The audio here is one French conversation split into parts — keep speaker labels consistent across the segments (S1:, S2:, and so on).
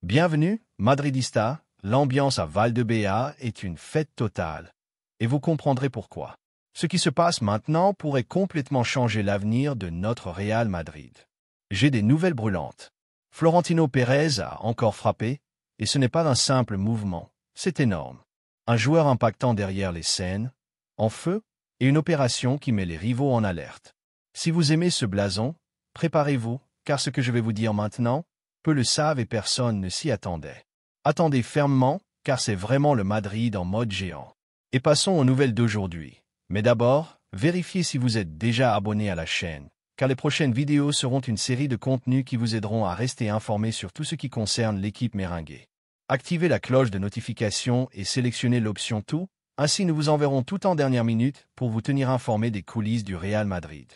S1: Bienvenue, Madridista, l'ambiance à Valdebea est une fête totale. Et vous comprendrez pourquoi. Ce qui se passe maintenant pourrait complètement changer l'avenir de notre Real Madrid. J'ai des nouvelles brûlantes. Florentino Pérez a encore frappé, et ce n'est pas un simple mouvement, c'est énorme. Un joueur impactant derrière les scènes, en feu, et une opération qui met les rivaux en alerte. Si vous aimez ce blason, préparez-vous, car ce que je vais vous dire maintenant, peu le savent et personne ne s'y attendait. Attendez fermement, car c'est vraiment le Madrid en mode géant. Et passons aux nouvelles d'aujourd'hui. Mais d'abord, vérifiez si vous êtes déjà abonné à la chaîne, car les prochaines vidéos seront une série de contenus qui vous aideront à rester informé sur tout ce qui concerne l'équipe merengue. Activez la cloche de notification et sélectionnez l'option Tout, ainsi nous vous enverrons tout en dernière minute pour vous tenir informé des coulisses du Real Madrid.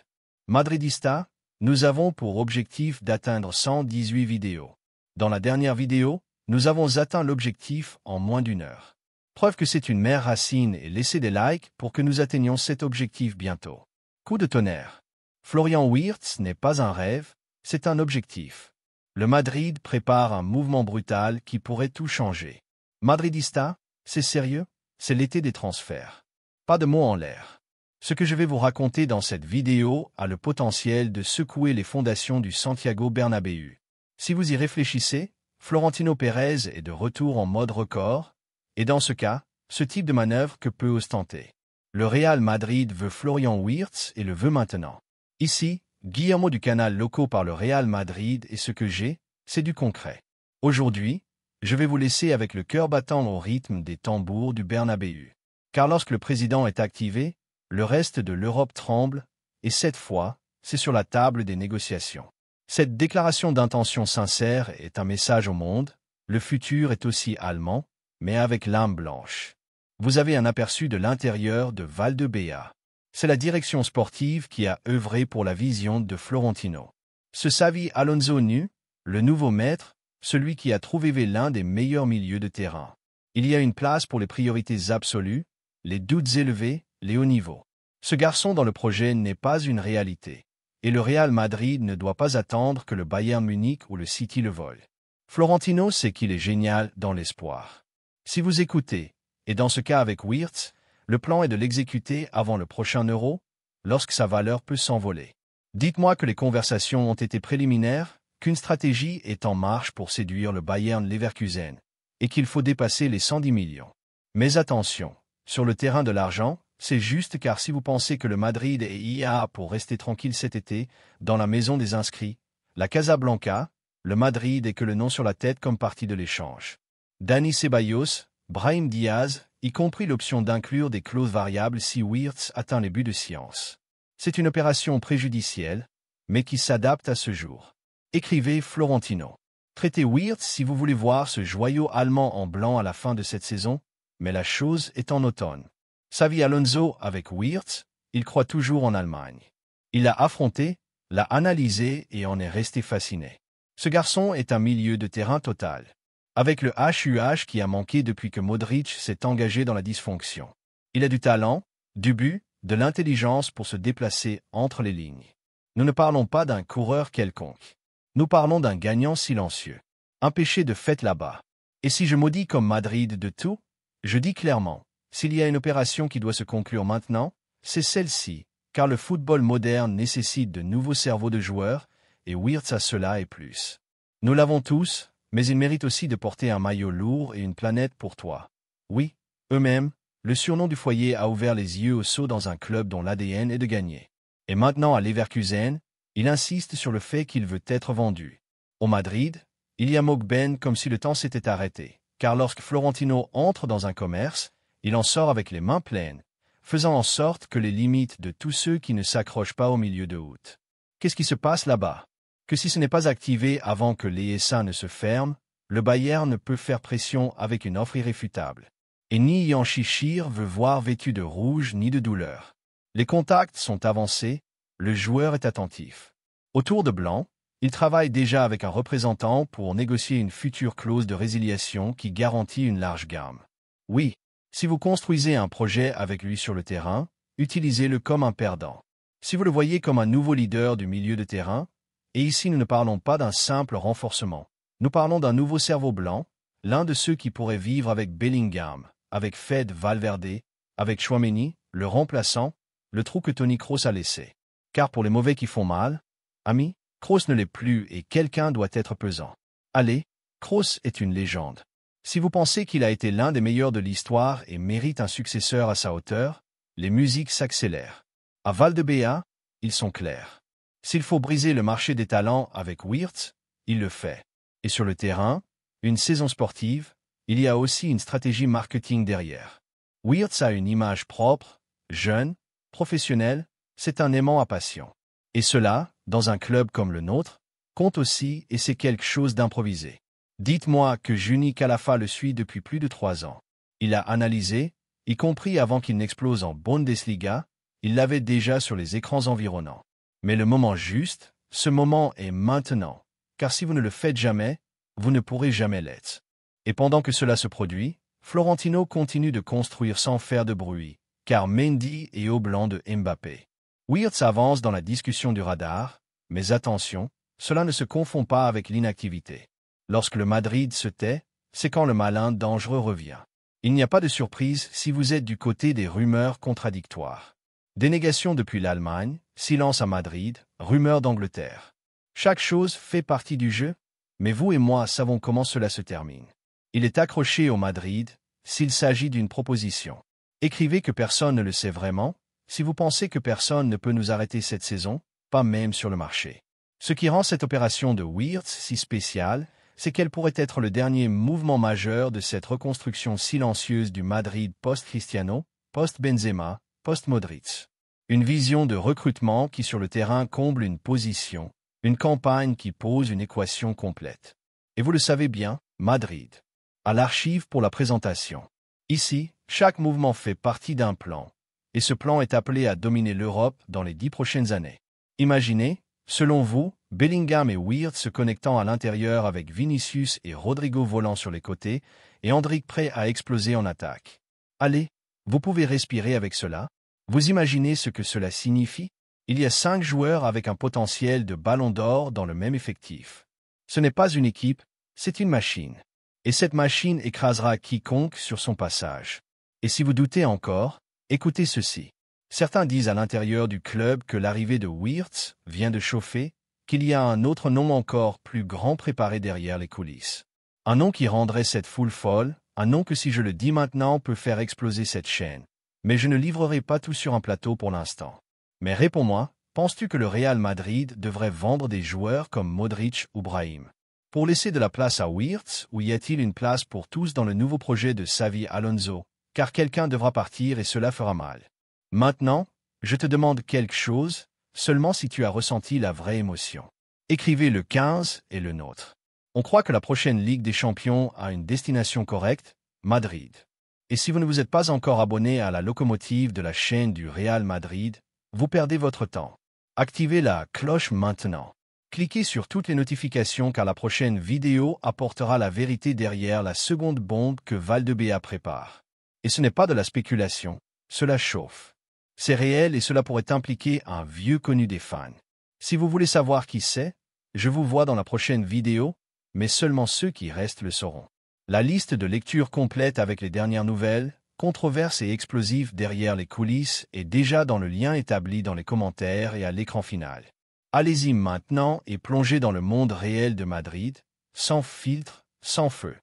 S1: Madridista, nous avons pour objectif d'atteindre 118 vidéos. Dans la dernière vidéo, nous avons atteint l'objectif en moins d'une heure. Preuve que c'est une mère racine et laissez des likes pour que nous atteignions cet objectif bientôt. Coup de tonnerre. Florian Wirtz n'est pas un rêve, c'est un objectif. Le Madrid prépare un mouvement brutal qui pourrait tout changer. Madridista, c'est sérieux? C'est l'été des transferts. Pas de mots en l'air. Ce que je vais vous raconter dans cette vidéo a le potentiel de secouer les fondations du Santiago Bernabéu. Si vous y réfléchissez, Florentino Pérez est de retour en mode record, et dans ce cas, ce type de manœuvre que peut ostenter. Le Real Madrid veut Florian Wirtz et le veut maintenant. Ici, Guillermo du canal Loco par le Real Madrid et ce que j'ai, c'est du concret. Aujourd'hui, je vais vous laisser avec le cœur battant au rythme des tambours du Bernabéu. Car lorsque le président est activé, le reste de l'Europe tremble, et cette fois, c'est sur la table des négociations. Cette déclaration d'intention sincère est un message au monde, le futur est aussi allemand, mais avec l'âme blanche. Vous avez un aperçu de l'intérieur de Valdebea. C'est la direction sportive qui a œuvré pour la vision de Florentino. Ce Xavi Alonso nu, le nouveau maître, celui qui a trouvé l'un des meilleurs milieux de terrain. Il y a une place pour les priorités absolues, les doutes élevés, les hauts niveaux. Ce garçon dans le projet n'est pas une réalité. Et le Real Madrid ne doit pas attendre que le Bayern Munich ou le City le volent. Florentino sait qu'il est génial dans l'espoir. Si vous écoutez, et dans ce cas avec Wirtz, le plan est de l'exécuter avant le prochain Euro, lorsque sa valeur peut s'envoler. Dites-moi que les conversations ont été préliminaires, qu'une stratégie est en marche pour séduire le Bayern Leverkusen, et qu'il faut dépasser les 110 millions. Mais attention, sur le terrain de l'argent, c'est juste car si vous pensez que le Madrid est IA pour rester tranquille cet été, dans la maison des inscrits, la Casablanca, le Madrid est que le nom sur la tête comme partie de l'échange. Dani Ceballos, Brahim Diaz, y compris l'option d'inclure des clauses variables si Wirtz atteint les buts de science. C'est une opération préjudicielle, mais qui s'adapte à ce jour. Écrivez Florentino. Traitez Wirtz si vous voulez voir ce joyau allemand en blanc à la fin de cette saison, mais la chose est en automne. Xavi Alonso avec Wirtz, il croit toujours en Allemagne. Il l'a affronté, l'a analysé et en est resté fasciné. Ce garçon est un milieu de terrain total. Avec le HUH qui a manqué depuis que Modric s'est engagé dans la dysfonction. Il a du talent, du but, de l'intelligence pour se déplacer entre les lignes. Nous ne parlons pas d'un coureur quelconque. Nous parlons d'un gagnant silencieux. Un péché de fait là-bas. Et si je maudis comme Madrid de tout, je dis clairement, s'il y a une opération qui doit se conclure maintenant, c'est celle-ci, car le football moderne nécessite de nouveaux cerveaux de joueurs, et Wirtz a cela et plus. Nous l'avons tous, mais il mérite aussi de porter un maillot lourd et une planète pour toi. Oui, eux-mêmes, le surnom du foyer a ouvert les yeux au saut dans un club dont l'ADN est de gagner. Et maintenant à Leverkusen, il insiste sur le fait qu'il veut être vendu. Au Madrid, il y a Mogben comme si le temps s'était arrêté, car lorsque Florentino entre dans un commerce, il en sort avec les mains pleines, faisant en sorte que les limites de tous ceux qui ne s'accrochent pas au milieu de août. Qu'est-ce qui se passe là-bas? Que si ce n'est pas activé avant que l'ESA ne se ferme, le Bayern ne peut faire pression avec une offre irréfutable. Et ni Yanchi Shir veut voir vêtu de rouge ni de douleur. Les contacts sont avancés, le joueur est attentif. Autour de blanc, il travaille déjà avec un représentant pour négocier une future clause de résiliation qui garantit une large gamme. Oui, si vous construisez un projet avec lui sur le terrain, utilisez-le comme un perdant. Si vous le voyez comme un nouveau leader du milieu de terrain, et ici nous ne parlons pas d'un simple renforcement, Nous parlons d'un nouveau cerveau blanc, l'un de ceux qui pourrait vivre avec Bellingham, avec Fed Valverde, avec Chouameni, le remplaçant, le trou que Toni Kroos a laissé. Car pour les mauvais qui font mal, ami, Kroos ne l'est plus et quelqu'un doit être pesant. Allez, Kroos est une légende. Si vous pensez qu'il a été l'un des meilleurs de l'histoire et mérite un successeur à sa hauteur, les musiques s'accélèrent. À Valdebea, ils sont clairs. S'il faut briser le marché des talents avec Wirtz, il le fait. Et sur le terrain, une saison sportive, il y a aussi une stratégie marketing derrière. Wirtz a une image propre, jeune, professionnelle, c'est un aimant à passion. Et cela, dans un club comme le nôtre, compte aussi et c'est quelque chose d'improvisé. Dites-moi que Juni Calafa le suit depuis plus de 3 ans. Il a analysé, y compris avant qu'il n'explose en Bundesliga, il l'avait déjà sur les écrans environnants. Mais le moment juste, ce moment est maintenant, car si vous ne le faites jamais, vous ne pourrez jamais l'être. Et pendant que cela se produit, Florentino continue de construire sans faire de bruit, car Mendy est au blanc de Mbappé. Wirtz avance dans la discussion du radar, mais attention, cela ne se confond pas avec l'inactivité. Lorsque le Madrid se tait, c'est quand le malin dangereux revient. Il n'y a pas de surprise si vous êtes du côté des rumeurs contradictoires. Dénégation depuis l'Allemagne, silence à Madrid, rumeurs d'Angleterre. Chaque chose fait partie du jeu, mais vous et moi savons comment cela se termine. Il est accroché au Madrid, s'il s'agit d'une proposition. Écrivez que personne ne le sait vraiment, si vous pensez que personne ne peut nous arrêter cette saison, pas même sur le marché. Ce qui rend cette opération de Wirtz si spéciale, c'est qu'elle pourrait être le dernier mouvement majeur de cette reconstruction silencieuse du Madrid post-Cristiano, post-Benzema, post-Modric. Une vision de recrutement qui sur le terrain comble une position, une campagne qui pose une équation complète. Et vous le savez bien, Madrid. À l'archive pour la présentation. Ici, chaque mouvement fait partie d'un plan, et ce plan est appelé à dominer l'Europe dans les 10 prochaines années. Imaginez, selon vous, Bellingham et Wirtz se connectant à l'intérieur avec Vinicius et Rodrigo volant sur les côtés, et Endrick prêt à exploser en attaque. Allez, vous pouvez respirer avec cela. Vous imaginez ce que cela signifie? Il y a 5 joueurs avec un potentiel de ballon d'or dans le même effectif. Ce n'est pas une équipe, c'est une machine. Et cette machine écrasera quiconque sur son passage. Et si vous doutez encore, écoutez ceci. Certains disent à l'intérieur du club que l'arrivée de Wirtz vient de chauffer, qu'il y a un autre nom encore plus grand préparé derrière les coulisses. Un nom qui rendrait cette foule folle, un nom que si je le dis maintenant peut faire exploser cette chaîne. Mais je ne livrerai pas tout sur un plateau pour l'instant. Mais réponds-moi, penses-tu que le Real Madrid devrait vendre des joueurs comme Modric ou Brahim pour laisser de la place à Wirtz, ou y a-t-il une place pour tous dans le nouveau projet de Xavi Alonso, car quelqu'un devra partir et cela fera mal. Maintenant, je te demande quelque chose, seulement si tu as ressenti la vraie émotion. Écrivez le 15 et le nôtre. On croit que la prochaine Ligue des Champions a une destination correcte, Madrid. Et si vous ne vous êtes pas encore abonné à la locomotive de la chaîne du Real Madrid, vous perdez votre temps. Activez la cloche maintenant. Cliquez sur toutes les notifications car la prochaine vidéo apportera la vérité derrière la seconde bombe que Valdebea prépare. Et ce n'est pas de la spéculation, cela chauffe. C'est réel et cela pourrait impliquer un vieux connu des fans. Si vous voulez savoir qui c'est, je vous vois dans la prochaine vidéo, mais seulement ceux qui restent le sauront. La liste de lecture complète avec les dernières nouvelles, controverses et explosives derrière les coulisses est déjà dans le lien établi dans les commentaires et à l'écran final. Allez-y maintenant et plongez dans le monde réel de Madrid, sans filtre, sans feu.